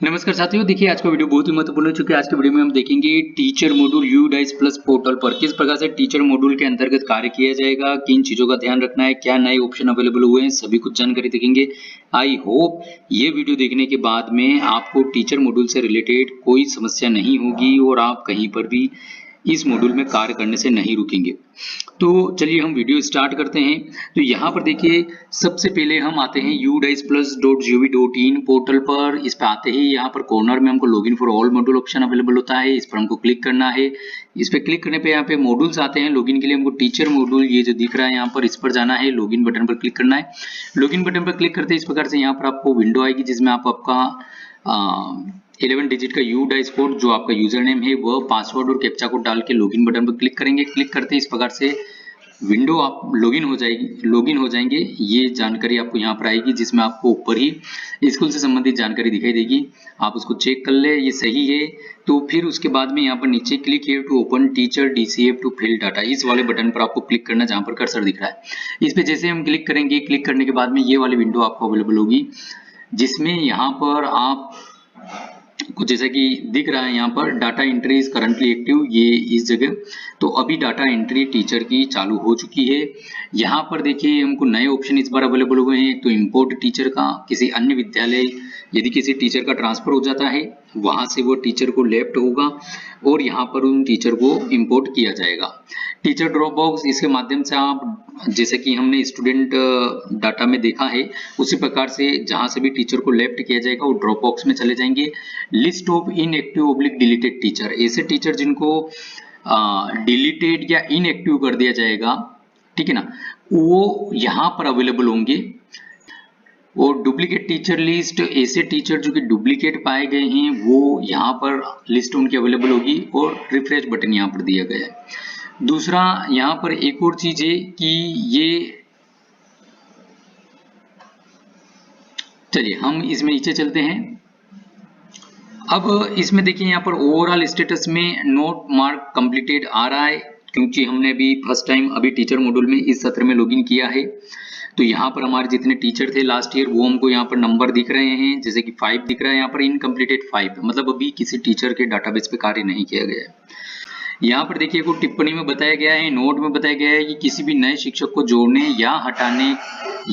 नमस्कार साथियों, देखिए आज का वीडियो बहुत ही महत्वपूर्ण हो चुका है। आज के वीडियो में हम देखेंगे teacher module UDICE plus portal पर किस प्रकार से टीचर मॉड्यूल के अंतर्गत कार्य किया जाएगा, किन चीजों का ध्यान रखना है, क्या नए ऑप्शन अवेलेबल हुए हैं, सभी कुछ जानकारी देखेंगे। आई होप ये वीडियो देखने के बाद में आपको टीचर मॉड्यूल से रिलेटेड कोई समस्या नहीं होगी और आप कहीं पर भी इस मॉड्यूल में कार्य करने से नहीं रुकेंगे। तो चलिए हम वीडियो स्टार्ट करते हैं। तो यहाँ पर देखिए सबसे पहले हम आते हैं udice+.gov.in पोर्टल पर। इस पर आते ही यहाँ पर कॉर्नर में हमको login for all module option available होता है, इस पर हमको क्लिक करना है। इस पर क्लिक करने पे यहाँ पे मॉड्यूल्स आते हैं। लॉगिन के लिए हमको टीचर मॉड्यूल ये जो दिख रहा है यहाँ पर, इस पर जाना है, लॉगिन बटन पर क्लिक करना है। लॉगिन बटन पर क्लिक करते इस प्रकार से यहाँ पर आपको विंडो आएगी जिसमें आप आपका 11 डिजिट का UDICE कोड, जो आपका यूजर नेम है वह पासवर्ड और कैप्चा कोड डाल के लॉगिन बटन पर क्लिक करेंगे। क्लिक करते इस प्रकार से विंडो आप लॉगिन हो जाएंगे। ये जानकारी आपको यहाँ पर आएगी जिसमें आपको ऊपर ही स्कूल से संबंधित जानकारी दिखाई देगी। आप उसको चेक कर ले, ये सही है तो फिर उसके बाद में यहाँ पर नीचे click here to open teacher DCF to fill data, इस वाले बटन पर आपको क्लिक करना जहाँ पर कर्सर दिख रहा है। इस पे जैसे हम क्लिक करेंगे, क्लिक करने के बाद में ये वाली विंडो आपको अवेलेबल होगी जिसमें यहाँ पर आप कुछ जैसा कि दिख रहा है यहाँ पर data entry is currently active, ये इस जगह तो अभी डाटा एंट्री टीचर की चालू हो चुकी है। यहाँ पर देखिए हमको नए ऑप्शन इस बार अवेलेबल हुए हैं। तो इंपोर्ट टीचर का किसी अन्य विद्यालय, यदि किसी टीचर का ट्रांसफर हो जाता है वहां से वो टीचर को लेफ्ट होगा और यहाँ पर उन टीचर को इंपोर्ट किया जाएगा। टीचर ड्रॉप बॉक्स, इसके माध्यम से आप जैसे कि हमने स्टूडेंट डाटा में देखा है उसी प्रकार से जहां से भी टीचर को लेफ्ट किया जाएगा वो ड्रॉप बॉक्स में चले जाएंगे। List of inactive oblique deleted teacher, ऐसे टीचर जिनको डिलीटेड या इनएक्टिव कर दिया जाएगा, ठीक है ना, वो यहाँ पर अवेलेबल होंगे। और डुप्लीकेट टीचर लिस्ट, ऐसे टीचर जो कि डुप्लीकेट पाए गए हैं वो यहाँ पर लिस्ट उनकी अवेलेबल होगी और रिफ्रेश बटन यहाँ पर दिया गया है। दूसरा यहाँ पर एक और चीज है कि ये, चलिए हम इसमें नीचे चलते हैं। अब इसमें देखिए यहाँ पर ओवरऑल स्टेटस में नोट मार्क कंप्लीटेड आ रहा है क्योंकि हमने अभी फर्स्ट टाइम अभी टीचर मॉड्यूल में इस सत्र में लॉगिन किया है। तो यहाँ पर हमारे जितने टीचर थे लास्ट ईयर वो हमको यहाँ पर नंबर दिख रहे हैं, जैसे कि 5 दिख रहा है यहाँ पर, इनकम्प्लीटेड 5, मतलब अभी किसी टीचर के डाटाबेस पे कार्य नहीं किया गया है। यहाँ पर देखिए को टिप्पणी में बताया गया है, नोट में बताया गया है कि किसी भी नए शिक्षक को जोड़ने या हटाने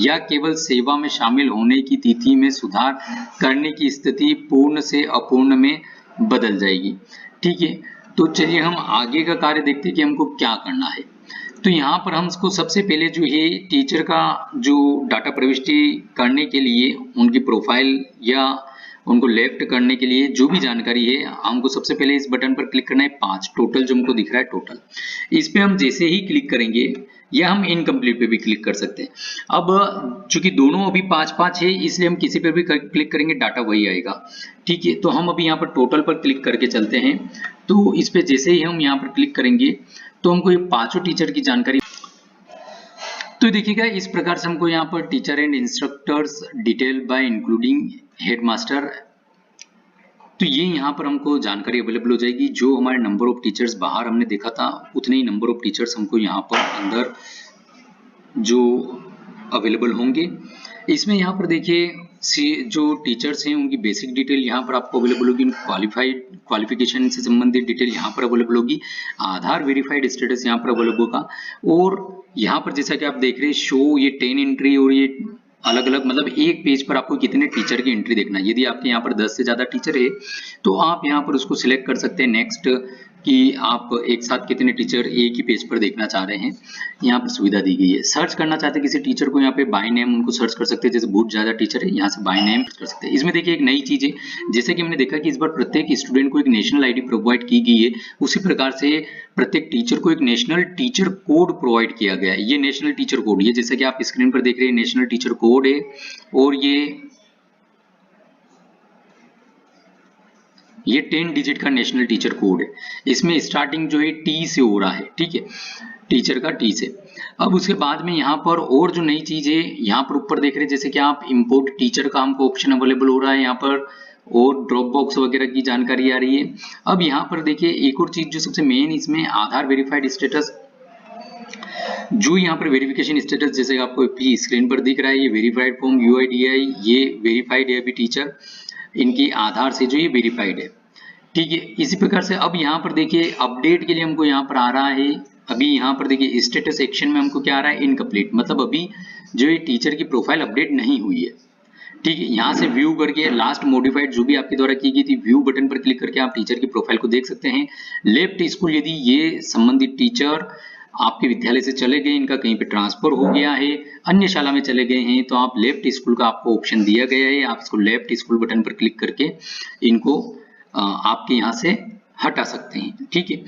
या केवल सेवा में शामिल होने की तिथि में सुधार करने की स्थिति पूर्ण से अपूर्ण में बदल जाएगी। ठीक है, तो चलिए हम आगे का कार्य देखते हैं कि हमको क्या करना है। तो यहाँ पर हमको सबसे पहले जो है टीचर का जो डाटा प्रविष्टि करने के लिए उनकी प्रोफाइल या उनको लेफ्ट करने के लिए जो भी जानकारी है हमको सबसे पहले इस बटन पर क्लिक करना है, 5 टोटल जो हमको दिख रहा है टोटल, इस पे हम जैसे ही क्लिक करेंगे या हम इनकम्प्लीट पे भी क्लिक कर सकते हैं। अब चूंकि दोनों अभी 5-5 है इसलिए हम किसी पे भी क्लिक करेंगे डाटा वही आएगा। ठीक है, तो हम अभी यहाँ पर टोटल पर क्लिक करके चलते हैं। तो इस पे जैसे ही हम यहाँ पर क्लिक करेंगे तो हमको ये 5 टीचर की जानकारी, तो देखिएगा इस प्रकार से हमको यहाँ पर teacher and instructors detail bye including headmaster, तो ये यहाँ पर हमको जानकारी अवेलेबल हो जाएगी। जो हमारे नंबर ऑफ टीचर्स बाहर हमने देखा था उतने ही नंबर ऑफ टीचर्स हमको यहाँ पर अंदर जो अवेलेबल होंगे। इसमें यहाँ पर देखिए जो टीचर्स हैं उनकी बेसिक डिटेल यहाँ पर आपको अवेलेबल होगी, क्वालिफिकेशन से संबंधित डिटेल यहाँ पर अवेलेबल होगी, आधार वेरीफाइड स्टेटस यहाँ पर अवेलेबल होगा। और यहाँ पर जैसा कि आप देख रहे हैं शो, ये 10 एंट्री और ये अलग अलग, मतलब एक पेज पर आपको कितने टीचर की एंट्री देखना है। यदि आपके यहाँ पर 10 से ज्यादा टीचर है तो आप यहाँ पर उसको सिलेक्ट कर सकते हैं नेक्स्ट, कि आप एक साथ कितने टीचर एक ही पेज पर देखना चाह रहे हैं, यहाँ पर सुविधा दी गई है। सर्च करना चाहते हैं किसी टीचर को यहाँ पे बाय नेम उनको सर्च कर सकते हैं, जैसे बहुत ज्यादा टीचर है यहाँ से बाय नेम कर सकते हैं। इसमें देखिए एक नई चीज है, जैसे कि हमने देखा कि इस बार प्रत्येक स्टूडेंट को एक नेशनल आईडी प्रोवाइड की गई है, उसी प्रकार से प्रत्येक टीचर को एक नेशनल टीचर कोड प्रोवाइड किया गया है। ये नेशनल टीचर कोड, ये जैसा कि आप स्क्रीन पर देख रहे हैं नेशनल टीचर कोड है और ये 10 डिजिट का नेशनल टीचर कोड है। इसमें स्टार्टिंग जो है टी से हो रहा है, ठीक है, टीचर का टी से। अब उसके बाद में यहाँ पर और जो नई चीज है यहाँ पर ऊपर देख रहे हैं, जैसे कि आप इंपोर्ट टीचर का हमको ऑप्शन अवेलेबल हो रहा है यहाँ पर, और ड्रॉप बॉक्स वगैरह की जानकारी आ रही है। अब यहाँ पर देखिए एक और चीज जो सबसे मेन इसमें आधार वेरीफाइड स्टेटस, जो यहाँ पर वेरिफिकेशन स्टेटस जैसे आपको स्क्रीन पर दिख रहा है, ये वेरीफाइड फॉर्म UIDI, ये वेरीफाइड है अभी टीचर। इनकी आधार से जो ये वेरीफाइड है। ठीक है, इसी प्रकार से अब यहाँ पर देखिए अपडेट के लिए हमको यहाँ पर आ रहा है, अभी यहाँ पर देखिए स्टेटस सेक्शन में हमको क्या आ रहा है, इनकम्प्लीट, मतलब अभी जो ये टीचर की प्रोफाइल अपडेट नहीं हुई है। ठीक है, यहाँ से व्यू करके लास्ट मॉडिफाइड जो भी आपके द्वारा की गई थी, व्यू बटन पर क्लिक करके आप टीचर की प्रोफाइल को देख सकते हैं। लेफ्ट स्कूल, यदि ये संबंधित टीचर आपके विद्यालय से चले गए, इनका कहीं पे ट्रांसफर हो गया है, अन्य शाला में चले गए हैं, तो आप लेफ्ट स्कूल का आपको ऑप्शन दिया गया है, आप इसको लेफ्ट स्कूल बटन पर क्लिक करके इनको आपके यहाँ से हटा सकते हैं। ठीक है,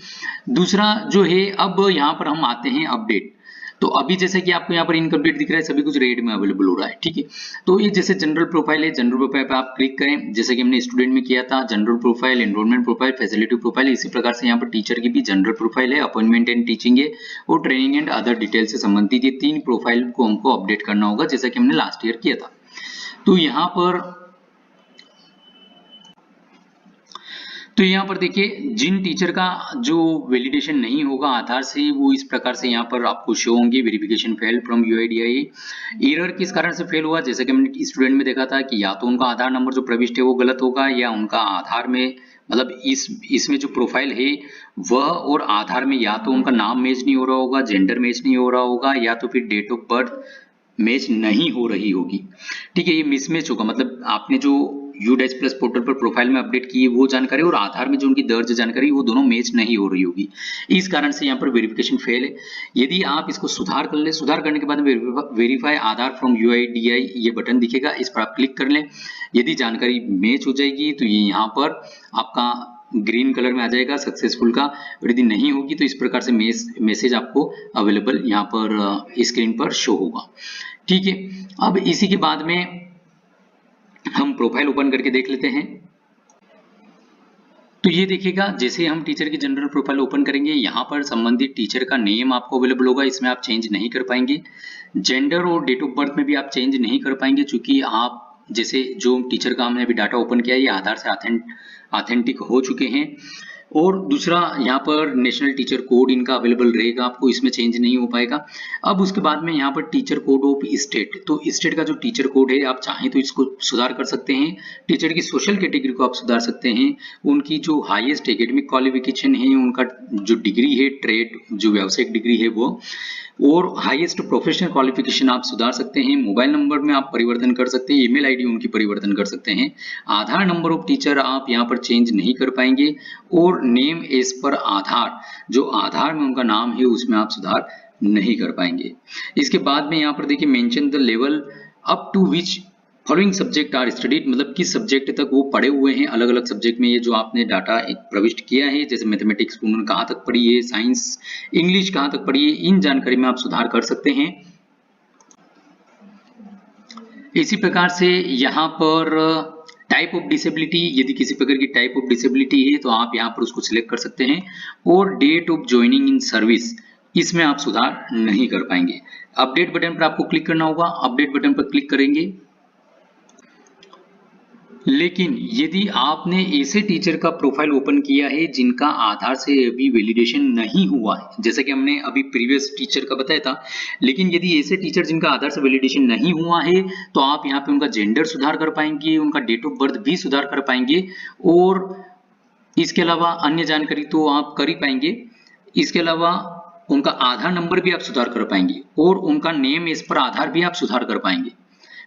दूसरा जो है, अब यहाँ पर हम आते हैं अपडेट। तो अभी जैसे कि आपको यहाँ पर इनकम्प्लीट दिख रहा है, सभी कुछ रेड में अवेलेबल हो रहा है। ठीक है, तो ये जैसे जनरल प्रोफाइल है, जनरल प्रोफाइल पे आप क्लिक करें, जैसे कि हमने स्टूडेंट में किया था, general profile, enrolment profile, facility profile, इसी प्रकार से यहाँ पर टीचर की भी जनरल प्रोफाइल है, अपॉइंटमेंट एंड टीचिंग है, और ट्रेनिंग एंड अदर डिटेल से संबंधित ये 3 प्रोफाइल को हमको अपडेट करना होगा, जैसा कि हमने लास्ट ईयर किया था। तो यहाँ पर देखिए, जिन टीचर का जो वैलिडेशन नहीं होगा आधार से, वो इस प्रकार से यहाँ पर आपको शो होंगे, verification fell from UIDAI। Error किस कारण से फेल हुआ, जैसे कि हमने स्टूडेंट में देखा था कि या तो उनका आधार नंबर जो प्रविष्ट है वो गलत होगा, या उनका आधार में मतलब इसमें जो प्रोफाइल है वह और आधार में या तो उनका नाम मैच नहीं हो रहा होगा, जेंडर मैच नहीं हो रहा होगा, या तो फिर डेट ऑफ बर्थ मैच नहीं हो रही होगी। ठीक है, ये मिसमैच होगा, मतलब आपने जो U-Plus पोर्टल पर प्रोफाइल में अपडेट की है वो जानकारी और आधार में जो उनकी दर्ज जानकारी वो दोनों मैच नहीं हो रही होगी, इस कारण से यहाँ पर वेरिफिकेशन फेल है। यदि आप इसको सुधार कर ले, सुधार करने के बाद वेरीफाई आधार फ्रॉम UIDAI ये बटन दिखेगा, इस पर आप क्लिक कर लें। यदि जानकारी मैच हो जाएगी तो ये यहाँ पर आपका ग्रीन कलर में आ जाएगा सक्सेसफुल का, और यदि नहीं होगी तो इस प्रकार से मैसेज आपको अवेलेबल यहाँ पर स्क्रीन पर शो होगा। ठीक है, अब इसी के बाद में हम प्रोफाइल ओपन करके देख लेते हैं। तो ये देखिएगा, जैसे हम टीचर की जनरल प्रोफाइल ओपन करेंगे, यहाँ पर संबंधित टीचर का नेम आपको अवेलेबल होगा, इसमें आप चेंज नहीं कर पाएंगे। जेंडर और डेट ऑफ बर्थ में भी आप चेंज नहीं कर पाएंगे, क्योंकि आप जैसे जो टीचर का हमने अभी डाटा ओपन किया है, ये आधार से ऑथेंटिक हो चुके हैं। और दूसरा, यहाँ पर नेशनल टीचर कोड इनका अवेलेबल रहेगा, आपको इसमें चेंज नहीं हो पाएगा। अब उसके बाद में यहाँ पर टीचर कोड ऑफ स्टेट, तो स्टेट का जो टीचर कोड है, आप चाहें तो इसको सुधार कर सकते हैं। टीचर की सोशल कैटेगरी को आप सुधार सकते हैं, उनकी जो हाईएस्ट एकेडमिक क्वालिफिकेशन है, उनका जो डिग्री है, ट्रेड जो व्यावसायिक डिग्री है वो, और हाईएस्ट प्रोफेशनल क्वालिफिकेशन आप सुधार सकते हैं। मोबाइल नंबर में आप परिवर्तन कर सकते हैं, ईमेल आईडी उनकी परिवर्तन कर सकते हैं। आधार नंबर ऑफ टीचर आप यहाँ पर चेंज नहीं कर पाएंगे, और नेम एज पर आधार, जो आधार में उनका नाम है उसमें आप सुधार नहीं कर पाएंगे। इसके बाद में यहाँ पर देखिए, mention the level up to which following subject are studied, मतलब किस सब्जेक्ट तक वो पढ़े हुए हैं, अलग अलग सब्जेक्ट में ये जो आपने डाटा प्रविष्ट किया है, जैसे मैथमेटिक्स उन्होंने कहाँ तक पढ़ी है, साइंस इंग्लिश कहाँ तक पढ़ी है, इन जानकारी में आप सुधार कर सकते हैं। इसी प्रकार से यहाँ पर टाइप ऑफ डिसेबिलिटी, यदि किसी प्रकार की टाइप ऑफ डिसेबिलिटी है तो आप यहाँ पर उसको सिलेक्ट कर सकते हैं, और date of joining in service, इसमें आप सुधार नहीं कर पाएंगे। अपडेट बटन पर आपको क्लिक करना होगा, अपडेट बटन पर क्लिक करेंगे। लेकिन यदि आपने ऐसे टीचर का प्रोफाइल ओपन किया है जिनका आधार से अभी वैलिडेशन नहीं हुआ है, जैसा कि हमने अभी प्रीवियस टीचर का बताया था, लेकिन यदि ऐसे टीचर जिनका आधार से वैलिडेशन नहीं हुआ है तो आप यहाँ पे उनका जेंडर सुधार कर पाएंगे, उनका डेट ऑफ बर्थ भी सुधार कर पाएंगे, और इसके अलावा अन्य जानकारी तो आप कर ही पाएंगे। इसके अलावा उनका आधार नंबर भी आप सुधार कर पाएंगे, और उनका नेम एज पर आधार भी आप सुधार कर पाएंगे।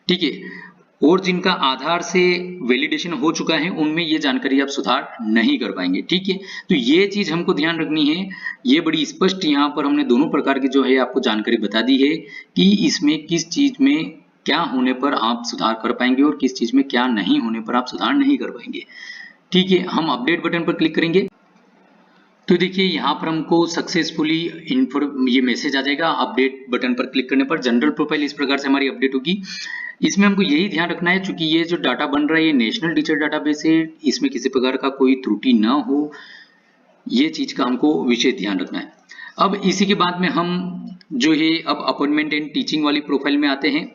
ठीक है, और जिनका आधार से वैलिडेशन हो चुका है उनमें ये जानकारी आप सुधार नहीं कर पाएंगे। ठीक है, तो ये चीज हमको ध्यान रखनी है, ये बड़ी स्पष्ट यहाँ पर हमने दोनों प्रकार की जो है आपको जानकारी बता दी है कि इसमें किस चीज में क्या होने पर आप सुधार कर पाएंगे और किस चीज में क्या नहीं होने पर आप सुधार नहीं कर पाएंगे। ठीक है, हम अपडेट बटन पर क्लिक करेंगे तो देखिए यहाँ पर हमको सक्सेसफुली ये मैसेज आ जाएगा। अपडेट बटन पर क्लिक करने पर जनरल प्रोफाइल इस प्रकार से हमारी अपडेट होगी। इसमें हमको यही ध्यान रखना है, चूंकि ये जो डाटा बन रहा है ये नेशनल टीचर डाटाबेस है, इसमें किसी प्रकार का कोई त्रुटि ना हो, ये चीज का हमको विशेष ध्यान रखना है। अब इसी के बाद में हम जो है अब अपॉइंटमेंट एंड टीचिंग वाली प्रोफाइल में आते हैं।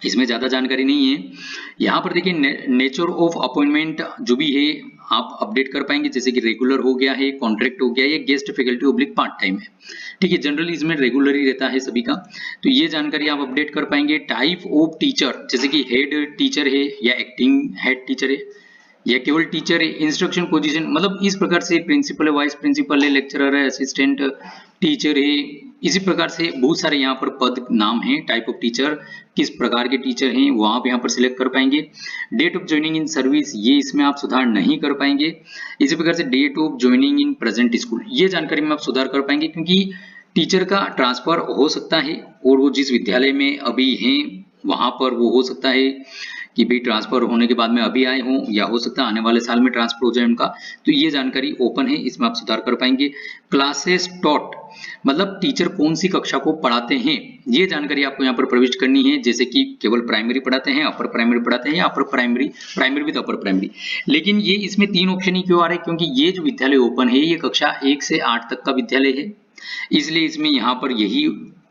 इसमें ज्यादा जानकारी नहीं है। यहाँ पर देखिए नेचर ऑफ अपॉइंटमेंट जो भी है आप अपडेट कर पाएंगे, जैसे कि रेगुलर हो गया है, कॉन्ट्रैक्ट हो गया, या guest faculty oblique part time है। ठीक है, जनरली इसमें रेगुलर ही रहता है सभी का, तो ये जानकारी आप अपडेट कर पाएंगे। टाइप ऑफ टीचर, जैसे कि हेड टीचर है या एक्टिंग हेड टीचर है या केवल टीचर है, इंस्ट्रक्शन पोजीशन, मतलब इस प्रकार से प्रिंसिपल है, वाइस प्रिंसिपल है, लेक्चरर है, असिस्टेंट टीचर है, इसी प्रकार से बहुत सारे यहाँ पर पद नाम हैं। टाइप ऑफ टीचर, किस प्रकार के टीचर हैं वो आप यहाँ पर सिलेक्ट कर पाएंगे। Date of joining in service, ये इसमें आप सुधार नहीं कर पाएंगे। इसी प्रकार से date of joining in present school, ये जानकारी में आप सुधार कर पाएंगे, क्योंकि टीचर का ट्रांसफर हो सकता है और वो जिस विद्यालय में अभी हैं वहां पर वो हो सकता है कि भाई ट्रांसफर होने के बाद में अभी आए हों, या हो सकता है आने वाले साल में ट्रांसफर हो जाए उनका, तो ये जानकारी ओपन है, इसमें आप सुधार कर पाएंगे। क्लासेस टॉट, मतलब टीचर कौन सी कक्षा को पढ़ाते हैं, ये जानकारी आपको यहाँ पर प्रविष्ट करनी है, जैसे कि केवल प्राइमरी पढ़ाते हैं, अपर प्राइमरी पढ़ाते हैं, या upper primary, primary with upper primary. लेकिन ये इसमें 3 ऑप्शन ही क्यों आ रहे हैं, क्योंकि ये जो विद्यालय ओपन है ये कक्षा 1 से 8 तक का विद्यालय है, इसलिए इसमें यहाँ पर यही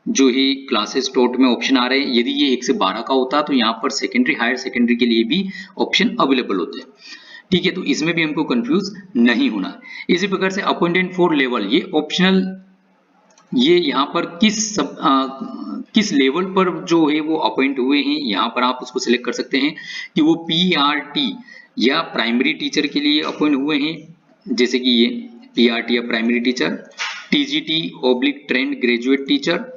जो है क्लासेस टॉट में ऑप्शन आ रहे हैं। यदि ये 1 से 12 का होता तो यहाँ पर सेकेंडरी, हायर सेकेंडरी के लिए भी ऑप्शन अवेलेबल होते हैं। ठीक है, तो इसमें भी हमको कंफ्यूज नहीं होना है। इसी प्रकार से अपॉइंटेड फॉर लेवल, ये ऑप्शनल, ये यहाँ पर किस लेवल पर जो है वो अपॉइंट हुए हैं, यहाँ पर आप उसको सिलेक्ट कर सकते हैं कि वो PRT या प्राइमरी टीचर के लिए अपॉइंट हुए हैं, जैसे कि ये PRT या primary teacher, TGT oblique trained graduate teacher,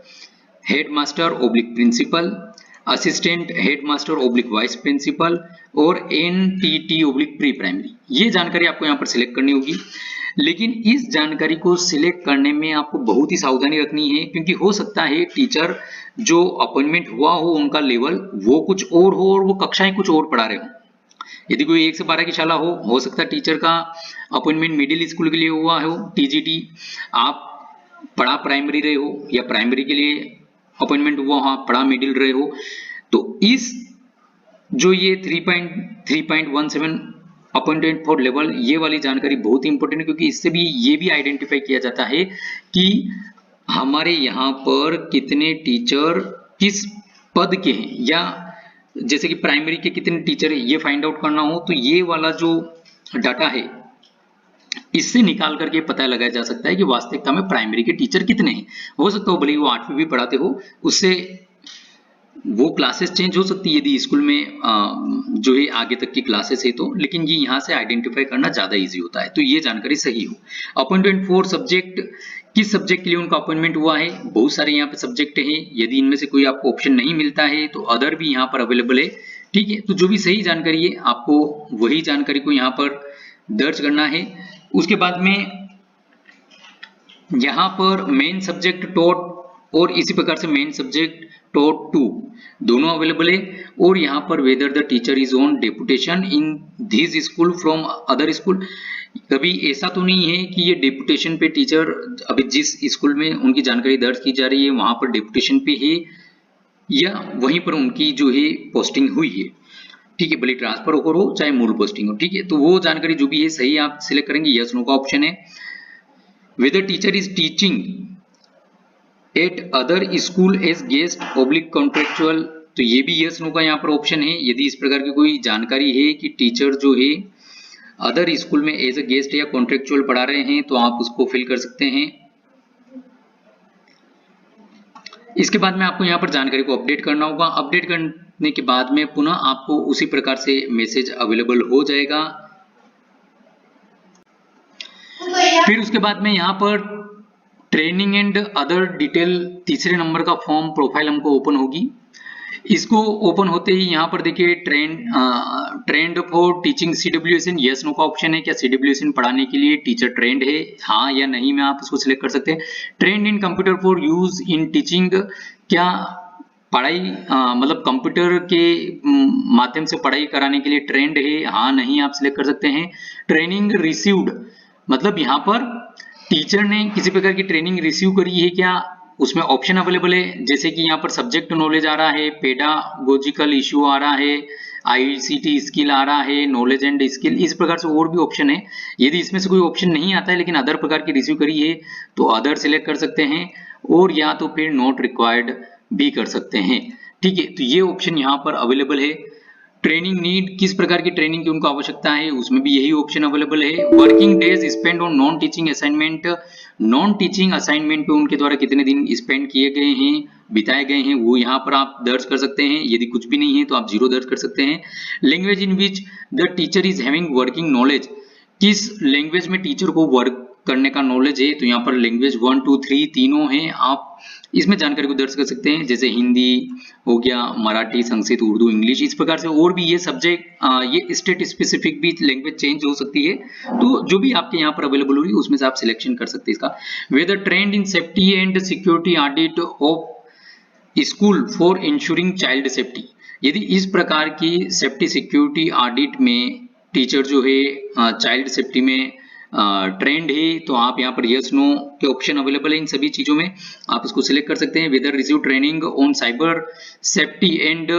headmaster oblique principal, assistant headmaster oblique vice principal, और NTT ऑब्लिक प्री प्राइमरी। ये जानकारी आपको यहाँ पर सिलेक्ट करनी होगी। लेकिन इस जानकारी को सिलेक्ट करने में आपको बहुत ही सावधानी रखनी है, क्योंकि हो सकता है टीचर जो अपॉइंटमेंट हुआ हो उनका लेवल वो कुछ और हो और वो कक्षाएं कुछ और पढ़ा रहे हो। यदि कोई 1 से 12 की शाला हो सकता है टीचर का अपॉइंटमेंट मिडिल स्कूल के लिए हुआ हो, TGT, आप पढ़ा प्राइमरी रहे हो, या प्राइमरी के लिए अपॉइंटमेंट हुआ हो, आप पढ़ा मिडिल रहे हो, तो इस जो ये 3.17 अपॉइंटमेंट फॉर लेवल, ये वाली जानकारी बहुत ही इंपॉर्टेंट है, क्योंकि इससे भी ये भी आइडेंटिफाई किया जाता है कि हमारे यहाँ पर कितने टीचर किस पद के हैं, या जैसे कि प्राइमरी के कितने टीचर है ये फाइंड आउट करना हो, तो ये वाला जो डाटा है इससे निकाल करके पता लगाया जा सकता है कि वास्तविकता में प्राइमरी के टीचर कितने हैं। हो सकता हो भले वो 8वीं भी पढ़ाते हो, उससे वो क्लासेस चेंज हो सकती है यदि स्कूल में जो है आगे तक की क्लासेस है तो, लेकिन ये यहाँ से आइडेंटिफाई करना ज्यादा इजी होता है, तो ये जानकारी सही हो। अपॉइंटमेंट फॉर सब्जेक्ट, किस सब्जेक्ट के लिए उनका अपॉइंटमेंट हुआ है, बहुत सारे यहाँ पे सब्जेक्ट हैं, यदि इनमें से कोई आपको ऑप्शन नहीं मिलता है तो अदर भी यहाँ पर अवेलेबल है। ठीक है, तो जो भी सही जानकारी है आपको वही जानकारी को यहाँ पर दर्ज करना है। उसके बाद में यहाँ पर मेन सब्जेक्ट टॉट और इसी प्रकार से मेन सब्जेक्ट टॉट 2 दोनों अवेलेबल है, और यहाँ पर whether the teacher is on deputation in this school from other school, कभी ऐसा तो नहीं है कि ये डेपुटेशन पे टीचर अभी जिस स्कूल में उनकी जानकारी दर्ज की जा रही है वहां पर डेपुटेशन पे है, या वहीं पर उनकी जो है पोस्टिंग हुई है। ठीक है, भले ट्रांसफर होकर हो चाहे मूल पोस्टिंग हो। ठीक है, तो वो जानकारी जो भी है सही आप सिलेक्ट करेंगे, यस नो का ऑप्शन है। Whether teacher is teaching at other school as guest oblique contractual, तो ये भी यस नो का यहाँ पर ऑप्शन है। यदि इस प्रकार की कोई जानकारी है कि टीचर जो है अदर स्कूल में एज अ गेस्ट या कॉन्ट्रेक्चुअल पढ़ा रहे हैं तो आप उसको फिल कर सकते हैं। इसके बाद में आपको यहाँ पर जानकारी को अपडेट करना होगा। अपडेट करने के बाद में पुनः आपको उसी प्रकार से मैसेज अवेलेबल हो जाएगा। फिर उसके बाद में यहाँ पर ट्रेनिंग एंड अदर डिटेल तीसरे नंबर का फॉर्म प्रोफाइल हमको ओपन होगी। इसको ओपन होते ही यहाँ पर देखिए trained for teaching CWSN, yes no का ऑप्शन है। क्या CWSN पढ़ाने के लिए टीचर ट्रेंड है, हाँ या नहीं में आप उसको सिलेक्ट कर सकते हैं। Trend in computer for use in teaching, क्या पढ़ाई मतलब कंप्यूटर के माध्यम से पढ़ाई कराने के लिए ट्रेंड है, हाँ नहीं आप सिलेक्ट कर सकते हैं। ट्रेनिंग रिसीव्ड, मतलब यहाँ पर टीचर ने किसी प्रकार की ट्रेनिंग रिसीव करी है क्या, उसमें ऑप्शन अवेलेबल है। जैसे कि यहाँ पर सब्जेक्ट नॉलेज आ रहा है, पेडागोजिकल इश्यू आ रहा है, ICT स्किल आ रहा है, नॉलेज एंड स्किल, इस प्रकार से और भी ऑप्शन है। यदि इसमें से कोई ऑप्शन नहीं आता है लेकिन अदर प्रकार की रिसीव करी है तो अदर सिलेक्ट कर सकते हैं, और या तो फिर नॉट रिक्वायर्ड भी कर सकते हैं। ठीक है, तो ये ऑप्शन यहाँ पर अवेलेबल है। ट्रेनिंग नीड, किस प्रकार की ट्रेनिंग की उनको आवश्यकता है, उसमें भी यही ऑप्शन अवेलेबल है। Working days spend on non teaching assignment, non teaching assignment पे उनके द्वारा कितने दिन स्पेंड किए गए हैं, बिताए गए हैं, वो यहाँ पर आप दर्ज कर सकते हैं। यदि कुछ भी नहीं है तो आप 0 दर्ज कर सकते हैं। Language in which the teacher is having working knowledge, किस लैंग्वेज में टीचर को वर्क करने का नॉलेज है, तो यहाँ पर लैंग्वेज 1 2 3 तीनों हैं, आप इसमें जानकारी को दर्ज कर सकते हैं, जैसे हिंदी हो गया, मराठी, संस्कृत, उर्दू, इंग्लिश, इस प्रकार से और भी ये सब्जेक्ट ये स्टेट स्पेसिफिक भी लैंग्वेज चेंज हो सकती है, तो जो भी आपके यहाँ पर अवेलेबल हो रही है उसमें से आप सिलेक्शन कर सकते हैं इसका। Whether trained in safety and security audit of school for ensuring child safety, यदि इस प्रकार की सेफ्टी सिक्योरिटी ऑडिट में टीचर जो है चाइल्ड सेफ्टी में ट्रेंड है, तो आप यहाँ पर यस नो के ऑप्शन अवेलेबल है इन सभी चीजों में, आप इसको सिलेक्ट कर सकते हैं। Whether receive training on cyber safety and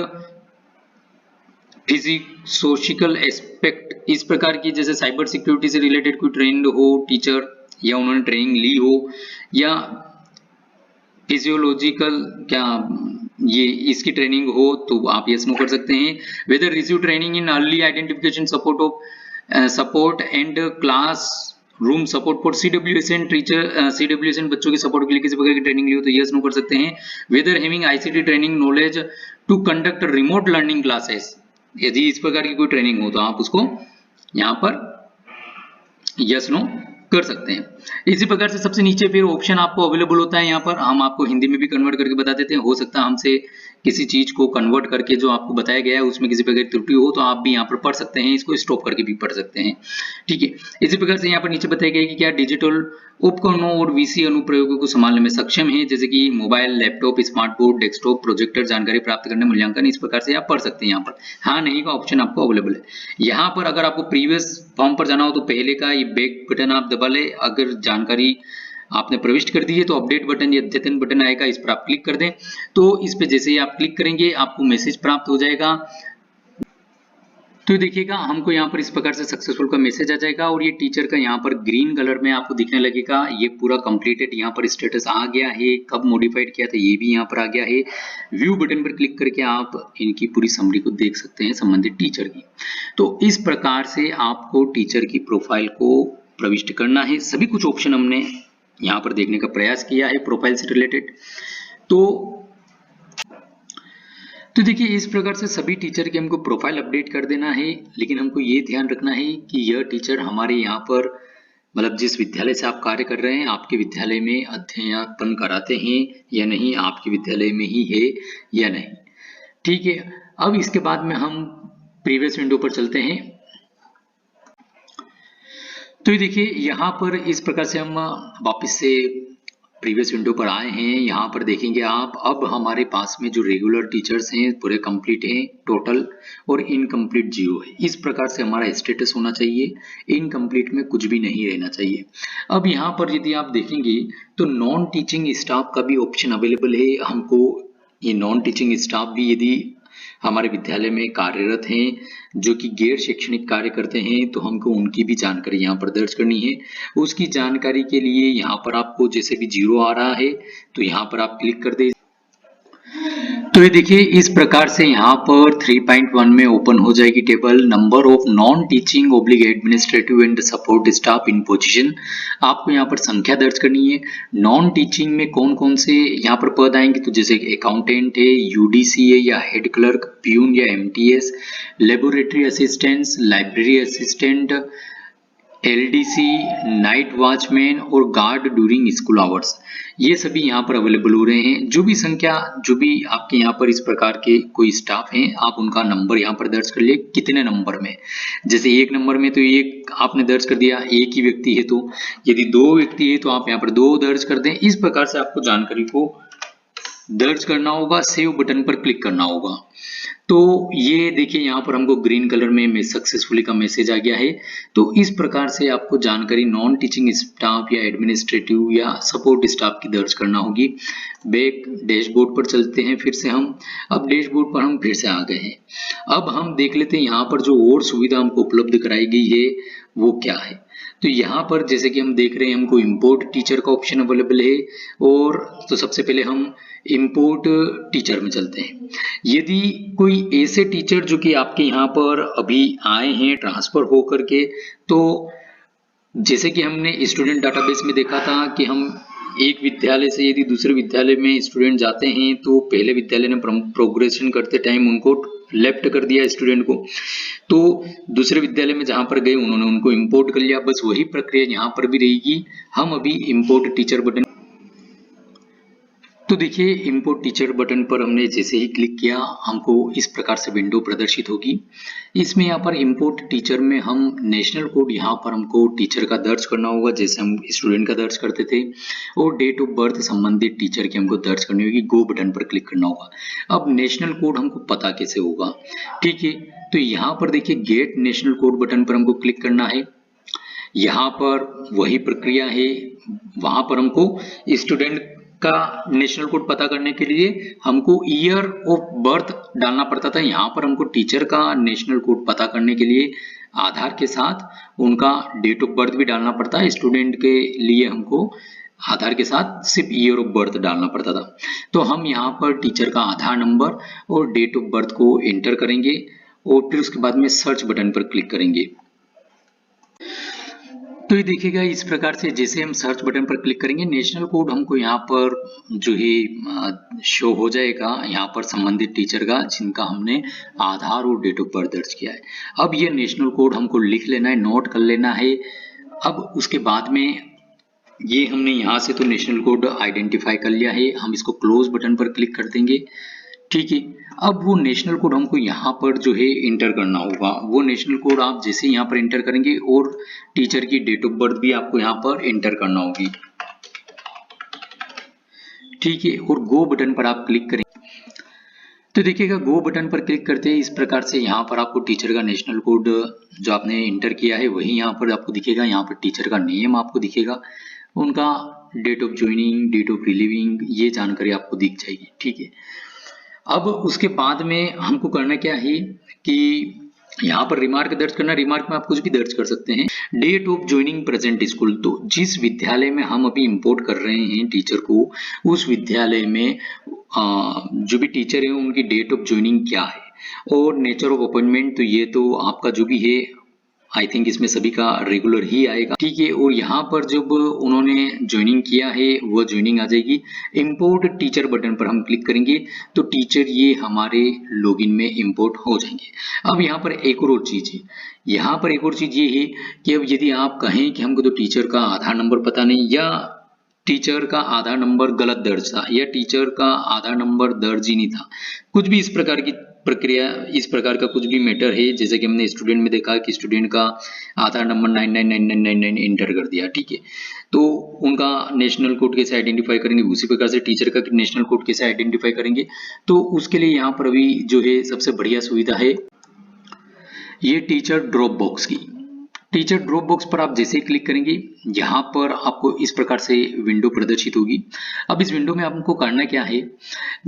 psychological aspect, इस प्रकार की जैसे साइबर सिक्योरिटी से रिलेटेड कोई ट्रेंड हो टीचर, या उन्होंने ट्रेनिंग ली हो, या फिजियोलॉजिकल क्या ये इसकी ट्रेनिंग हो, तो आप यस नो कर सकते हैं। Whether receive training in early identification support of support and class room support for CWSN teacher, CWSN बच्चों के सपोर्ट के लिए किसी प्रकार की ट्रेनिंग ली हो, तो यस नो कर सकते हैं। Whether having ICT training knowledge to conduct remote learning classes, यदि इस प्रकार की कोई ट्रेनिंग हो तो आप उसको यहाँ पर यस नो कर सकते हैं। इसी प्रकार से सबसे नीचे फिर ऑप्शन आपको अवेलेबल होता है, यहाँ पर हम आपको हिंदी में भी कन्वर्ट करके बता देते हैं। हो सकता है हमसे किसी चीज को कन्वर्ट करके जो आपको बताया गया है उसमें किसी प्रकार की त्रुटि हो तो आप भी यहाँ पर पढ़ सकते हैं, इसको स्टॉप करके भी पढ़ सकते हैं, ठीक है। इसी प्रकार से यहाँ पर नीचे बताया गया है कि क्या डिजिटल उपकरणों और VC अनुप्रयोगों को संभालने में सक्षम है, जैसे कि mobile, laptop, smart board, desktop, projector, जानकारी प्राप्त करने, मूल्यांकन, इस प्रकार से आप पढ़ सकते हैं। यहाँ पर हाँ नहीं का ऑप्शन आपको अवेलेबल है। यहाँ पर अगर आपको प्रीवियस फॉर्म पर जाना हो तो पहले का ये बैक बटन आप दबा ले, अगर जानकारी आपने प्रविष्ट कर दी है तो अपडेट बटन या अद्यतन बटन आएगा, इस पर आप क्लिक कर दें, तो इस पे जैसे ही आप क्लिक करेंगे आपको मैसेज प्राप्त हो जाएगा। तो देखिएगा हमको यहाँ पर इस प्रकार से सक्सेसफुल का मैसेज आ जाएगा और ये टीचर का यहाँ पर ग्रीन कलर में आपको दिखने लगेगा, ये पूरा कंप्लीटेड यहाँ पर स्टेटस आ गया है। कब मॉडिफाइड किया था ये भी यहाँ पर आ गया है। व्यू बटन पर क्लिक करके आप इनकी पूरी समरी को देख सकते हैं संबंधित टीचर की। तो इस प्रकार से आपको टीचर की प्रोफाइल को प्रविष्ट करना है। सभी कुछ ऑप्शन हमने यहाँ पर देखने का प्रयास किया है प्रोफाइल से रिलेटेड। तो देखिए इस प्रकार से सभी टीचर के हमको प्रोफाइल अपडेट कर देना है, लेकिन हमको ये ध्यान रखना है कि यह टीचर हमारे यहाँ पर मतलब जिस विद्यालय से आप कार्य कर रहे हैं आपके विद्यालय में अध्ययन कराते हैं या नहीं, आपके विद्यालय में ही है या नहीं, ठीक है। अब इसके बाद में हम प्रीवियस विंडो पर चलते हैं। तो देखिए यहाँ पर इस प्रकार से हम वापस से प्रीवियस विंडो पर आए हैं। यहाँ पर देखेंगे आप अब हमारे पास में जो रेगुलर टीचर्स हैं पूरे कंप्लीट हैं टोटल, और इनकम्प्लीट 0 है। इस प्रकार से हमारा स्टेटस होना चाहिए, इनकम्प्लीट में कुछ भी नहीं रहना चाहिए। अब यहाँ पर यदि आप देखेंगे तो नॉन टीचिंग स्टाफ का भी ऑप्शन अवेलेबल है। हमको ये नॉन टीचिंग स्टाफ भी यदि हमारे विद्यालय में कार्यरत हैं जो कि गैर शैक्षणिक कार्य करते हैं तो हमको उनकी भी जानकारी यहाँ पर दर्ज करनी है। उसकी जानकारी के लिए यहाँ पर आपको जैसे भी 0 आ रहा है तो यहाँ पर आप क्लिक कर दे। तो ये देखिए इस प्रकार से यहाँ पर 3.1 में ओपन हो जाएगी table number of non teaching oblique administrative and support staff in position. आपको यहाँ पर संख्या दर्ज करनी है। नॉन टीचिंग में कौन कौन से यहाँ पर पद आएंगे, तो जैसे अकाउंटेंट है, UDC है या हेड क्लर्क, प्यून या MTS, laboratory assistant, library assistant, LDC, night watchman और गार्ड ड्यूरिंग स्कूल आवर्स, ये सभी यहाँ पर अवेलेबल हो रहे हैं। जो भी संख्या जो भी आपके यहाँ पर इस प्रकार के कोई स्टाफ हैं आप उनका नंबर यहाँ पर दर्ज कर लिए कितने नंबर में। जैसे 1 नंबर में तो 1 आपने दर्ज कर दिया, एक ही व्यक्ति है, तो यदि 2 व्यक्ति है तो आप यहाँ पर 2 दर्ज कर दें। इस प्रकार से आपको जानकारी को दर्ज करना होगा, सेव बटन पर क्लिक करना होगा। तो ये देखिए यहाँ पर हमको ग्रीन कलर में सक्सेसफुली का मैसेज आ गया है। तो इस प्रकार से आपको जानकारी नॉन टीचिंग स्टाफ या एडमिनिस्ट्रेटिव या सपोर्ट स्टाफ की दर्ज करना होगी। बैक डैशबोर्ड पर चलते हैं फिर से हम। अब डैशबोर्ड पर हम फिर से आ गए हैं। अब हम देख लेते हैं यहाँ पर जो और सुविधा हमको उपलब्ध कराई गई है वो क्या है। तो यहाँ पर जैसे कि हम देख रहे हैं हमको इंपोर्ट टीचर का ऑप्शन अवेलेबल है। और तो सबसे पहले हम इंपोर्ट टीचर में चलते हैं। यदि कोई ऐसे टीचर जो कि आपके यहाँ पर अभी आए हैं ट्रांसफर हो करके, तो जैसे कि हमने स्टूडेंट डाटाबेस में देखा था कि हम एक विद्यालय से यदि दूसरे विद्यालय में स्टूडेंट जाते हैं तो पहले विद्यालय ने प्रोग्रेशन करते टाइम उनको लेफ्ट कर दिया स्टूडेंट को, तो दूसरे विद्यालय में जहां पर गए उन्होंने उनको इंपोर्ट कर लिया। बस वही प्रक्रिया यहाँ पर भी रहेगी। हम अभी इंपोर्ट टीचर बटन, तो देखिए इंपोर्ट टीचर बटन पर हमने जैसे ही क्लिक किया हमको इस प्रकार से विंडो प्रदर्शित होगी। इसमें यहाँ पर इंपोर्ट टीचर में हम नेशनल कोड यहाँ पर हमको टीचर का दर्ज करना होगा जैसे हम स्टूडेंट का दर्ज करते थे, और डेट ऑफ बर्थ संबंधित टीचर की हमको दर्ज करनी होगी। गो बटन पर क्लिक करना होगा। अब नेशनल कोड हमको पता कैसे होगा, ठीक है। तो यहाँ पर देखिए गेट नेशनल कोड बटन पर हमको क्लिक करना है। यहाँ पर वही प्रक्रिया है, वहां पर हमको स्टूडेंट का नेशनल कोड पता करने के लिए हमको ईयर ऑफ बर्थ डालना पड़ता था। यहाँ पर हमको टीचर का नेशनल कोड पता करने के लिए आधार के साथ उनका डेट ऑफ बर्थ भी डालना पड़ता है। स्टूडेंट के लिए हमको आधार के साथ सिर्फ ईयर ऑफ बर्थ डालना पड़ता था। तो हम यहाँ पर टीचर का आधार नंबर और डेट ऑफ बर्थ को एंटर करेंगे और फिर उसके बाद में सर्च बटन पर क्लिक करेंगे। तो ये देखिएगा इस प्रकार से जैसे हम सर्च बटन पर क्लिक करेंगे नेशनल कोड हमको यहाँ पर जो है शो हो जाएगा, यहाँ पर संबंधित टीचर का जिनका हमने आधार और डेट ऑफ बर्थ दर्ज किया है। अब ये नेशनल कोड हमको लिख लेना है, नोट कर लेना है। अब उसके बाद में ये हमने यहाँ से तो नेशनल कोड आइडेंटिफाई कर लिया है, हम इसको क्लोज बटन पर क्लिक कर देंगे, ठीक है। अब वो नेशनल कोड हमको यहाँ पर जो है इंटर करना होगा। वो नेशनल कोड आप जैसे यहाँ पर इंटर करेंगे और टीचर की डेट ऑफ बर्थ भी आपको यहाँ पर इंटर करना होगी, ठीक है। और गो बटन पर आप क्लिक करेंगे तो देखिएगा गो बटन पर क्लिक करते हैं इस प्रकार से यहाँ पर आपको टीचर का नेशनल कोड जो आपने इंटर किया है वही यहाँ पर आपको दिखेगा। यहाँ पर टीचर का नेम आपको दिखेगा, उनका date of joining, date of relieving, ये जानकारी आपको दिख जाएगी, ठीक है। अब उसके बाद में हमको करना क्या है कि यहाँ पर रिमार्क दर्ज करना। रिमार्क में आप कुछ भी दर्ज कर सकते हैं। Date of joining present school, तो जिस विद्यालय में हम अभी इंपोर्ट कर रहे हैं टीचर को, उस विद्यालय में जो भी टीचर है उनकी डेट ऑफ ज्वाइनिंग क्या है। और नेचर ऑफ अपॉइंटमेंट, तो ये तो आपका जो भी है आई थिंक इसमें सभी का रेगुलर ही आएगा, ठीक है। और यहाँ पर जब उन्होंने ज्वाइनिंग किया है वो ज्वाइनिंग आ जाएगी। इंपोर्ट टीचर बटन पर हम क्लिक करेंगे तो टीचर ये हमारे लॉगिन में इंपोर्ट हो जाएंगे। अब यहाँ पर एक और चीज है, यहाँ पर एक और चीज ये है कि अब यदि आप कहें कि हमको तो टीचर का आधार नंबर पता नहीं, या टीचर का आधार नंबर गलत दर्ज था, या टीचर का आधार नंबर दर्ज ही नहीं था, कुछ भी इस प्रकार की प्रक्रिया, इस प्रकार का कुछ भी मैटर है, जैसे कि हमने स्टूडेंट में देखा कि स्टूडेंट का आधार नंबर 999999 एंटर कर दिया, ठीक है। तो उनका नेशनल कोड कैसे आइडेंटिफाई करेंगे, उसी प्रकार से टीचर का नेशनल कोड कैसे आइडेंटिफाई करेंगे। तो उसके लिए यहाँ पर अभी जो है सबसे बढ़िया सुविधा है ये टीचर ड्रॉप बॉक्स की। टीचर ड्रॉप बॉक्स पर आप जैसे ही क्लिक करेंगे यहाँ पर आपको इस प्रकार से विंडो प्रदर्शित होगी। अब इस विंडो में आपको करना क्या है,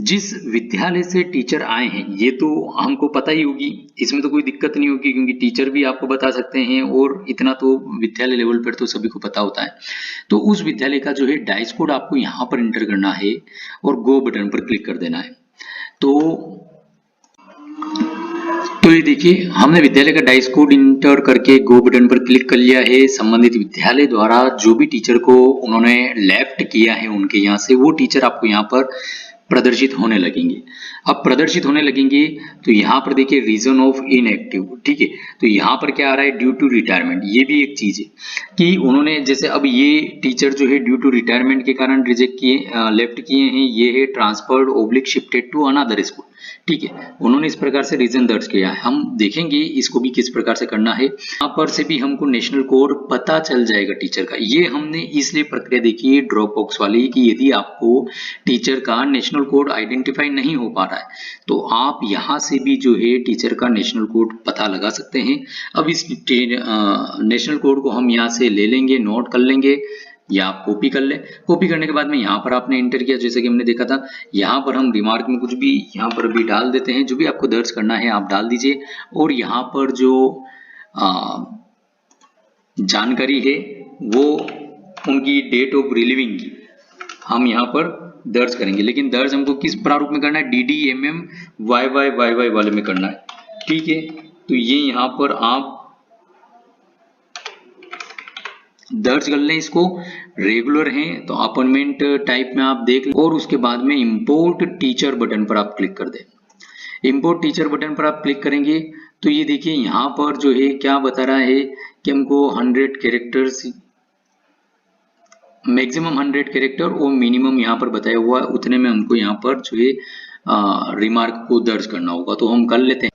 जिस विद्यालय से टीचर आए हैं ये तो हमको पता ही होगी, इसमें तो कोई दिक्कत नहीं होगी क्योंकि टीचर भी आपको बता सकते हैं और इतना तो विद्यालय लेवल पर तो सभी को पता होता है। तो उस विद्यालय का जो है डाइस कोड आपको यहाँ पर एंटर करना है और गो बटन पर क्लिक कर देना है। तो ये देखिए हमने विद्यालय का डाइस कोड इंटर करके गो बटन पर क्लिक कर लिया है। संबंधित विद्यालय द्वारा जो भी टीचर को उन्होंने लेफ्ट किया है उनके यहाँ से, वो टीचर आपको यहाँ पर प्रदर्शित होने लगेंगे। अब प्रदर्शित होने लगेंगे तो यहाँ पर देखिए रीजन ऑफ इनएक्टिव, ठीक है। तो यहाँ पर क्या आ रहा है, ड्यू टू रिटायरमेंट। ये भी एक चीज है कि उन्होंने जैसे अब ये टीचर जो है ड्यू टू रिटायरमेंट के कारण रिजेक्ट किए, लेफ्ट किए हैं, ये है transferred oblique shifted to another school, ठीक है। उन्होंने इस प्रकार से रीजन दर्ज किया है। हम देखेंगे इसको भी किस प्रकार से करना है। यहाँ पर से भी हमको नेशनल कोड पता चल जाएगा टीचर का। ये हमने इसलिए प्रक्रिया देखी है ड्रॉप बॉक्स वाली कि यदि आपको टीचर का नेशनल कोड आइडेंटिफाई नहीं हो पा रहा है तो आप यहाँ से भी जो है टीचर का नेशनल कोड पता लगा सकते हैं। अब इस नेशनल कोड को हम यहाँ से ले लेंगे, नोट कर लेंगे या आप कॉपी कर ले। कॉपी करने के बाद में यहाँ पर आपने एंटर किया, जैसे कि हमने देखा था। यहाँ पर हम रिमार्क में कुछ भी यहाँ पर भी डाल देते हैं, जो भी आपको दर्ज करना है आप डाल दीजिए। और यहाँ पर जो जानकारी है वो उनकी डेट ऑफ रिलीविंग की हम यहाँ पर दर्ज करेंगे, लेकिन दर्ज हमको किस प्रारूप में करना है, DDMM YYYY वाले में करना है। ठीक है, तो ये यहाँ पर आप दर्ज कर लें इसको। रेगुलर हैं तो अपॉइंटमेंट टाइप में आप देख लें और उसके बाद में इंपोर्ट टीचर बटन पर आप क्लिक कर दें। इंपोर्ट टीचर बटन पर आप क्लिक करेंगे तो ये देखिए यहाँ पर जो है क्या बता रहा है कि हमको 100 कैरेक्टर्स, मैक्सिमम 100 कैरेक्टर और मिनिमम यहाँ पर बताया हुआ है उतने में हमको यहाँ पर जो है रिमार्क को दर्ज करना होगा। तो हम कर लेते हैं।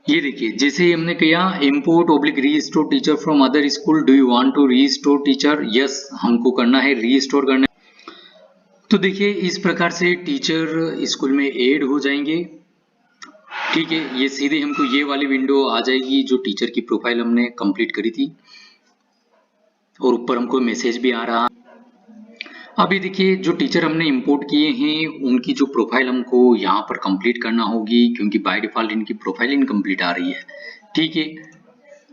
ये देखिए जैसे ही हमने किया import oblique restore teacher from other school, do you want to restore teacher, yes हमको करना है, रीस्टोर करना है। तो देखिए इस प्रकार से टीचर स्कूल में ऐड हो जाएंगे। ठीक है, ये सीधे हमको ये वाली विंडो आ जाएगी जो टीचर की प्रोफाइल हमने कंप्लीट करी थी और ऊपर हमको मैसेज भी आ रहा। अभी देखिए जो टीचर हमने इंपोर्ट किए हैं उनकी जो प्रोफाइल हमको यहाँ पर कंप्लीट करना होगी, क्योंकि बाय डिफॉल्ट इनकी प्रोफाइल इनकम्प्लीट आ रही है। ठीक है,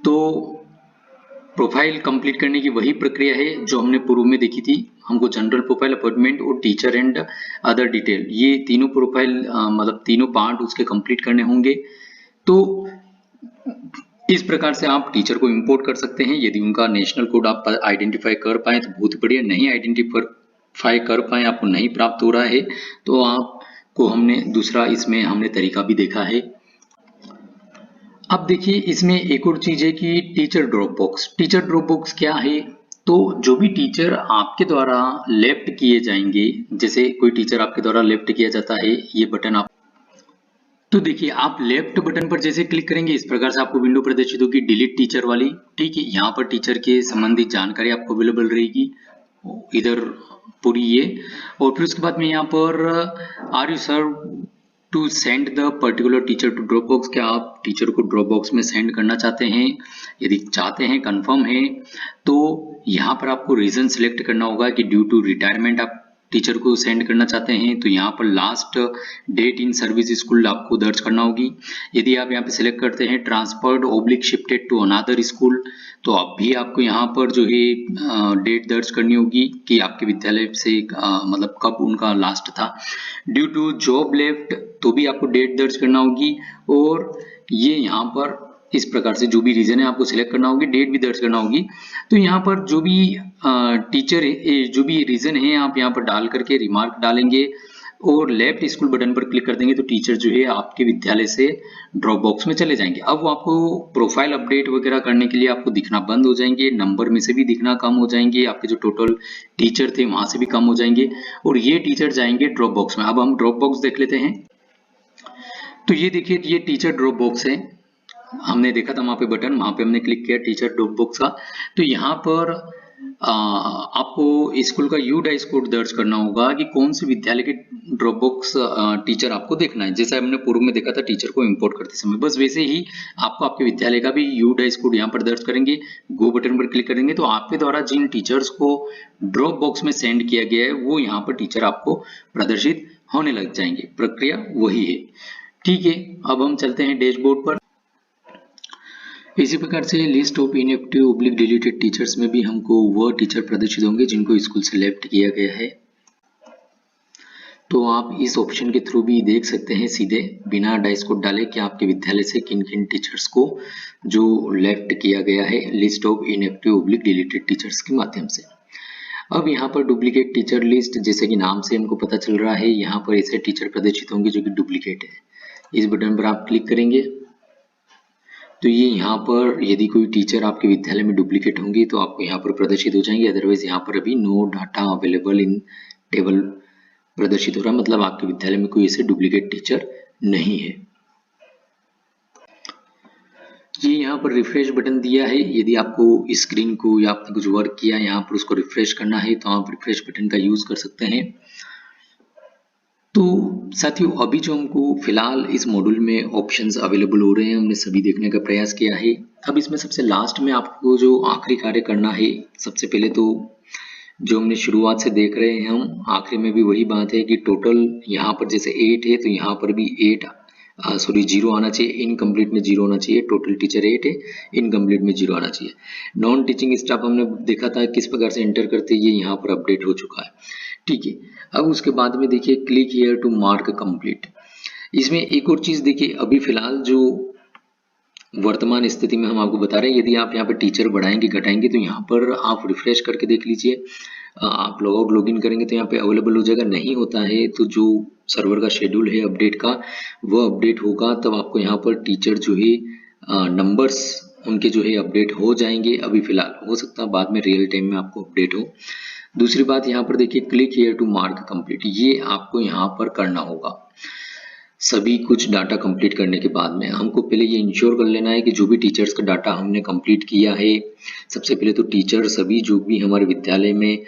तो प्रोफाइल कंप्लीट करने की वही प्रक्रिया है जो हमने पूर्व में देखी थी। हमको जनरल प्रोफाइल, अपॉइंटमेंट और टीचर एंड अदर डिटेल, ये तीनों प्रोफाइल मतलब तीनों पार्ट उसके कंप्लीट करने होंगे। तो इस प्रकार से आप टीचर को इंपोर्ट कर सकते हैं। यदि उनका नेशनल कोड आप आइडेंटिफाई कर पाए तो बहुत बढ़िया, नहीं आइडेंटिफाई कर पाए, आपको नहीं प्राप्त हो रहा है तो आपको हमने दूसरा इसमें हमने तरीका भी देखा है। अब देखिए इसमें एक और चीज है कि teacher drop box. Teacher drop box क्या है, तो जो भी टीचर आपके द्वारा लेफ्ट किए जाएंगे, जैसे कोई टीचर आपके द्वारा लेफ्ट किया जाता है, ये बटन आप, तो देखिए आप लेफ्ट बटन पर जैसे क्लिक करेंगे इस प्रकार से आपको विंडो प्रदर्शित होगी डिलीट टीचर वाली। ठीक है, यहाँ पर टीचर के संबंधित जानकारी आपको अवेलेबल रहेगी इधर पूरी ये, और फिर उसके बाद में यहाँ पर are you serve to send the particular teacher to drop box, क्या आप टीचर को ड्रॉप बॉक्स में सेंड करना चाहते हैं। यदि चाहते हैं, कंफर्म है, तो यहाँ पर आपको रीजन सिलेक्ट करना होगा कि ड्यू टू रिटायरमेंट आप टीचर को सेंड करना चाहते हैं, तो यहाँ पर last date in service school आपको दर्ज करना होगी। यदि आप यहाँ पे सिलेक्ट करते हैं transferred oblique shifted to another school, तो अब भी आपको यहाँ पर जो है डेट दर्ज करनी होगी कि आपके विद्यालय से मतलब कब उनका लास्ट था। ड्यू टू जॉब लेफ्ट, तो भी आपको डेट दर्ज करना होगी, और ये यहाँ पर इस प्रकार से जो भी रीजन है आपको सिलेक्ट करना होगी, डेट भी दर्ज करना होगी। तो यहाँ पर जो भी टीचर जो भी रीजन है आप यहाँ पर डाल करके रिमार्क डालेंगे और लेफ्ट स्कूल बटन पर क्लिक कर देंगे तो टीचर जो है आपके विद्यालय से ड्रॉप बॉक्स में चले जाएंगे। अब वो आपको प्रोफाइल अपडेट वगैरह करने के लिए आपको दिखना बंद हो जाएंगे, नंबर में से भी दिखना कम हो जाएंगे, आपके जो टोटल टीचर थे वहां से भी कम हो जाएंगे और ये टीचर जाएंगे ड्रॉप बॉक्स में। अब हम ड्रॉप बॉक्स देख लेते हैं। तो ये देखिए ये टीचर ड्रॉप बॉक्स है, हमने देखा था वहां पे बटन, वहां पे हमने क्लिक किया टीचर ड्रॉप बॉक्स का। तो यहाँ पर आपको स्कूल का यूडाइस कोड दर्ज करना होगा कि कौन से विद्यालय के ड्रॉप बॉक्स टीचर आपको देखना है। जैसा हमने पूर्व में देखा था टीचर को इंपोर्ट करते समय, बस वैसे ही आपको आपके विद्यालय का भी यूडाइस कोड यहाँ पर दर्ज करेंगे, गो बटन पर क्लिक करेंगे तो आपके द्वारा जिन टीचर्स को ड्रॉप बॉक्स में सेंड किया गया है वो यहाँ पर टीचर आपको प्रदर्शित होने लग जाएंगे। प्रक्रिया वही है। ठीक है, अब हम चलते हैं डैशबोर्ड पर। इसी प्रकार से list of inactive oblique deleted teachers में भी हमको वह टीचर प्रदर्शित होंगे जिनको स्कूल से लेफ्ट किया गया है। तो आप इस ऑप्शन के थ्रू भी देख सकते हैं सीधे बिना डाइस कोड डाले कि आपके विद्यालय से किन किन टीचर्स को जो लेफ्ट किया गया है list of inactive oblique deleted teachers के माध्यम से। अब यहाँ पर डुप्लीकेट टीचर लिस्ट, जैसे कि नाम से हमको पता चल रहा है यहाँ पर ऐसे टीचर प्रदर्शित होंगे जो कि डुप्लीकेट है। इस बटन पर आप क्लिक करेंगे तो ये यहाँ पर यदि कोई टीचर आपके विद्यालय में डुप्लीकेट होंगी तो आपको यहाँ पर प्रदर्शित हो जाएंगे, अदरवाइज यहाँ पर अभी no data available in table प्रदर्शित हो रहा है, मतलब आपके विद्यालय में कोई ऐसे डुप्लीकेट टीचर नहीं है। ये यहाँ पर रिफ्रेश बटन दिया है, यदि आपको स्क्रीन को या आपने कुछ वर्क किया यहाँ पर उसको रिफ्रेश करना है तो आप रिफ्रेश बटन का यूज कर सकते हैं। तो साथियों अभी जो हमको फिलहाल इस मॉड्यूल में ऑप्शंस अवेलेबल हो रहे हैं हमने सभी देखने का प्रयास किया है। अब इसमें सबसे लास्ट में आपको जो आखिरी कार्य करना है, सबसे पहले तो जो हमने शुरुआत से देख रहे हैं हम, आखिरी में भी वही बात है कि टोटल यहाँ पर जैसे 8 है तो यहाँ पर भी 8 सॉरी 0 आना चाहिए, इनकम्प्लीट में 0 आना चाहिए, टोटल टीचर 8 है, इनकम्प्लीट में 0 आना चाहिए। नॉन टीचिंग स्टाफ हमने देखा था किस प्रकार से एंटर करते, ये यहाँ पर अपडेट हो चुका है, ठीक है। अब उसके बाद में देखिए click here to mark complete. इसमें एक और चीज देखिए, अभी फिलहाल जो वर्तमान स्थिति में हम आपको बता रहे हैं, यदि आप यहाँ पर टीचर बढ़ाएंगे घटाएंगे तो यहाँ पर आप रिफ्रेश करके देख लीजिए, आप लॉग आउट लॉगिन करेंगे तो यहाँ पे अवेलेबल हो जाएगा, नहीं होता है तो जो सर्वर का शेड्यूल है अपडेट का वो अपडेट होगा, तब आपको यहाँ पर टीचर जो है नंबर्स उनके जो है अपडेट हो जाएंगे। अभी फिलहाल हो सकता है बाद में रियल टाइम में आपको अपडेट हो। दूसरी बात यहाँ पर देखिए click here to mark complete, ये आपको यहाँ पर करना होगा। सभी कुछ डाटा कंप्लीट करने के बाद में हमको पहले ये इंश्योर कर लेना है कि जो भी टीचर्स का डाटा हमने कंप्लीट किया है, सबसे पहले तो टीचर सभी जो भी हमारे विद्यालय में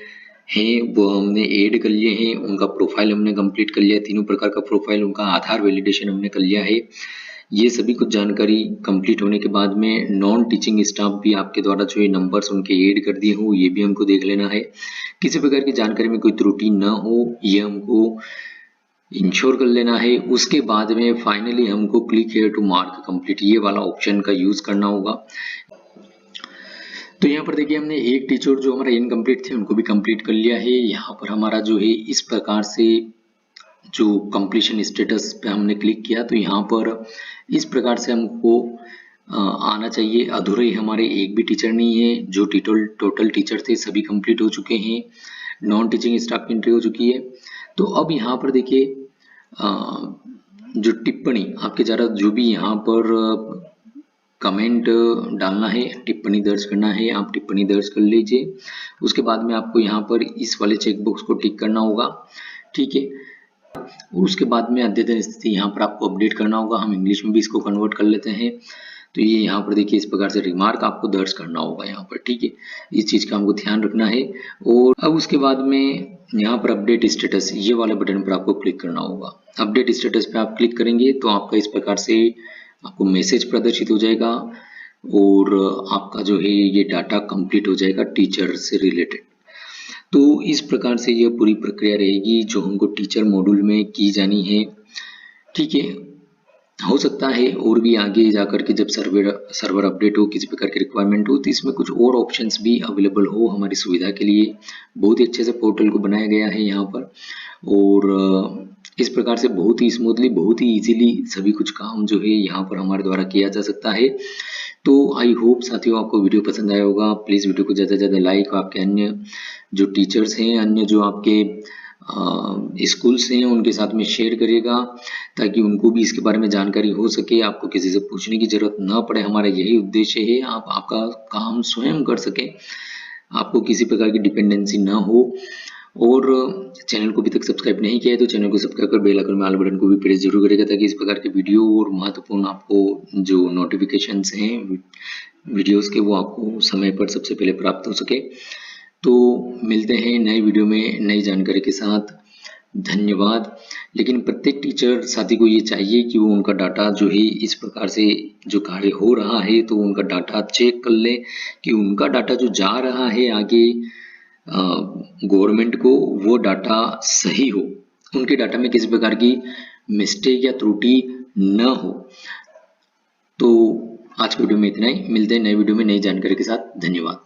हैं वो हमने ऐड कर लिए हैं, उनका प्रोफाइल हमने कंप्लीट कर लिया है, तीनों प्रकार का प्रोफाइल, उनका आधार वैलिडेशन हमने कर लिया है। ये सभी कुछ जानकारी कंप्लीट होने के बाद में नॉन टीचिंग स्टाफ भी आपके द्वारा जो है नंबर्स उनके ऐड कर दिए हो, ये भी हमको देख लेना है। किसी प्रकार की जानकारी में कोई त्रुटि न हो ये हमको इंश्योर कर लेना है। उसके बाद में फाइनली हमको click here to mark complete ये वाला ऑप्शन का यूज करना होगा। तो यहाँ पर देखिए हमने एक टीचर जो हमारा इनकम्प्लीट थे उनको भी कंप्लीट कर लिया है। यहाँ पर हमारा जो है इस प्रकार से जो कंप्लीशन स्टेटस पे हमने क्लिक किया तो यहाँ पर इस प्रकार से हमको आना चाहिए। अधूरे हमारे एक भी टीचर नहीं है, जो टोटल टीचर थे सभी कंप्लीट हो चुके हैं, नॉन टीचिंग स्टाफ की एंट्री हो चुकी है। तो अब यहाँ पर देखिए जो टिप्पणी आपके जरा जो भी यहाँ पर कमेंट डालना है, टिप्पणी दर्ज करना है, आप टिप्पणी दर्ज कर लीजिए। उसके बाद में आपको यहाँ पर इस वाले चेकबॉक्स को टिक करना होगा, ठीक है। उसके बाद में अद्यतन स्थिति यहाँ पर आपको अपडेट करना होगा। हम इंग्लिश में भी इसको कन्वर्ट कर लेते हैं। तो ये यहाँ पर देखिए इस प्रकार से रिमार्क आपको दर्ज करना होगा यहाँ पर, ठीक है। इस चीज का हमको ध्यान रखना है। और अब उसके बाद में यहाँ पर अपडेट स्टेटस ये वाले बटन पर आपको क्लिक करना होगा। अपडेट स्टेटस पे आप क्लिक करेंगे तो आपका इस प्रकार से आपको मैसेज प्रदर्शित हो जाएगा और आपका जो है ये डाटा कंप्लीट हो जाएगा टीचर से रिलेटेड। तो इस प्रकार से यह पूरी प्रक्रिया रहेगी जो हमको टीचर मॉड्यूल में की जानी है, ठीक है। हो सकता है और भी आगे जाकर के जब सर्वर अपडेट हो, किसी प्रकार की रिक्वायरमेंट हो तो इसमें कुछ और ऑप्शंस भी अवेलेबल हो हमारी सुविधा के लिए। बहुत ही अच्छे से पोर्टल को बनाया गया है यहाँ पर और इस प्रकार से बहुत ही स्मूथली बहुत ही इजीली सभी कुछ काम जो है यहाँ पर हमारे द्वारा किया जा सकता है। तो आई होप साथियों आपको वीडियो पसंद आया होगा। प्लीज़ वीडियो को ज़्यादा से ज़्यादा लाइक, आपके अन्य जो टीचर्स हैं, अन्य जो आपके स्कूल्स हैं उनके साथ में शेयर करिएगा ताकि उनको भी इसके बारे में जानकारी हो सके, आपको किसी से पूछने की जरूरत न पड़े। हमारा यही उद्देश्य है, आप आपका काम स्वयं कर सकें, आपको किसी प्रकार की डिपेंडेंसी ना हो। और चैनल को अभी तक सब्सक्राइब नहीं किया है तो चैनल को सब्सक्राइब कर बेल आइकन में ऑल बटन को भी प्रेस जरूर करेगा ताकि इस प्रकार के वीडियो और महत्वपूर्ण आपको जो नोटिफिकेशंस हैं वीडियोस के वो आपको समय पर सबसे पहले प्राप्त हो सके। तो मिलते हैं नए वीडियो में नई जानकारी के साथ। धन्यवाद। लेकिन प्रत्येक टीचर साथी को ये चाहिए कि वो उनका डाटा जो है इस प्रकार से जो कार्य हो रहा है तो उनका डाटा चेक कर ले कि उनका डाटा जो जा रहा है आगे गवर्नमेंट को वो डाटा सही हो, उनके डाटा में किसी प्रकार की मिस्टेक या त्रुटि न हो। तो आज की वीडियो में इतना ही, मिलते हैं नए वीडियो में नई जानकारी के साथ। धन्यवाद।